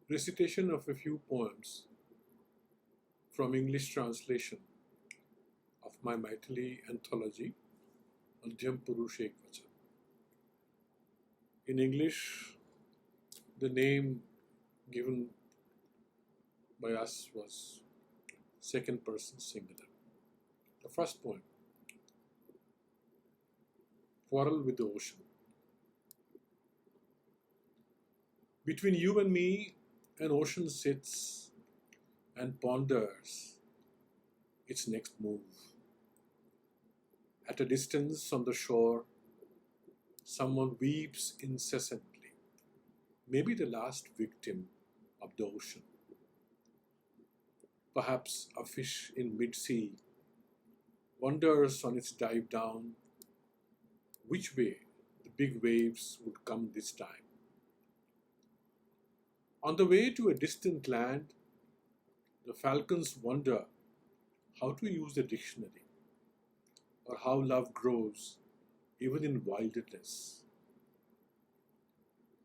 Recitation of a few poems from English translation of my Maithili anthology, Madhyam Purush Ekvachan. In English, the name given by us was Second Person Singular. The first poem, Quarrel with the Ocean. Between you and me, an ocean sits and ponders its next move. At a distance on the shore, someone weeps incessantly, maybe the last victim of the ocean. Perhaps a fish in mid-sea wonders on its dive down which way the big waves would come this time. On the way to a distant land, the falcons wonder how to use the dictionary, or how love grows even in wilderness.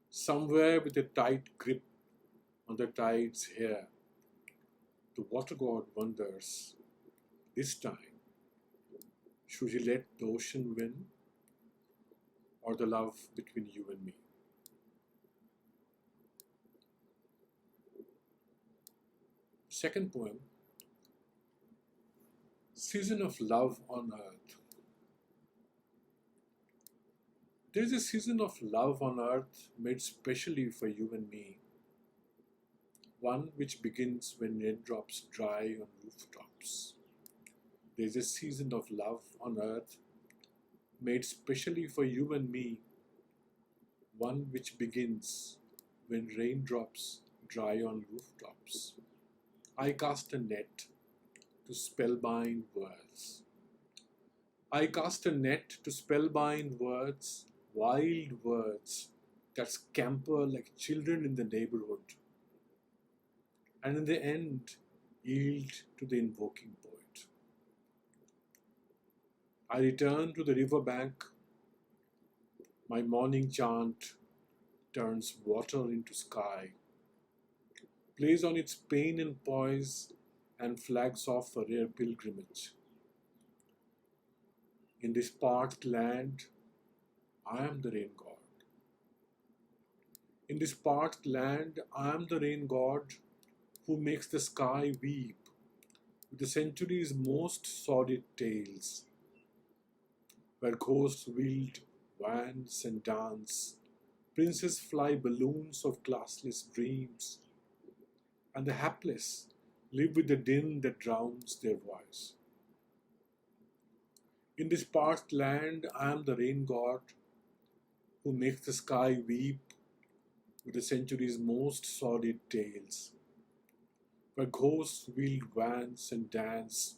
Somewhere with a tight grip on the tide's hair, the water god wonders, this time, should he let the ocean win, or the love between you and me? Second poem, Season of Love on Earth. There is a season of love on earth made specially for you and me, one which begins when raindrops dry on rooftops. There is a season of love on earth made specially for you and me, one which begins when raindrops dry on rooftops. I cast a net to spellbind words. I cast a net to spellbind words, wild words that scamper like children in the neighborhood, and in the end yield to the invoking poet. I return to the river bank. My morning chant turns water into sky, plays on its pain and poise, and flags off a rare pilgrimage. In this parched land, I am the rain god. In this parched land, I am the rain god who makes the sky weep with the century's most sordid tales, where ghosts wield wands and dance, princes fly balloons of classless dreams, and the hapless live with the din that drowns their voice. In this parched land, I am the rain god who makes the sky weep with the century's most sordid tales, where ghosts wield wands and dance,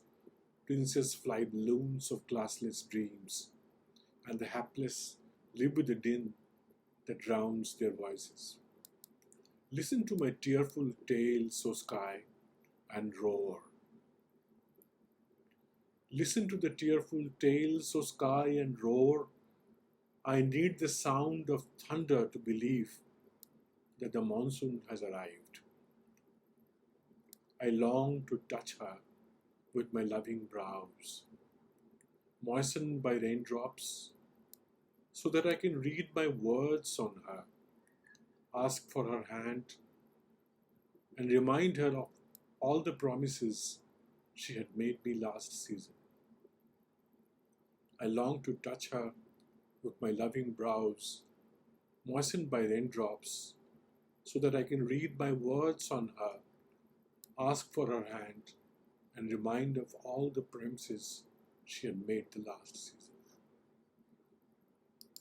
princes fly balloons of classless dreams, and the hapless live with the din that drowns their voices. Listen to my tearful tales, O sky, and roar. Listen to the tearful tales, O sky, and roar. I need the sound of thunder to believe that the monsoon has arrived. I long to touch her with my loving brows, moistened by raindrops, so that I can read my words on her, ask for her hand, and remind her of all the promises she had made me last season. I long to touch her with my loving brows, moistened by raindrops, so that I can read my words on her, ask for her hand, and remind of all the promises she had made the last season.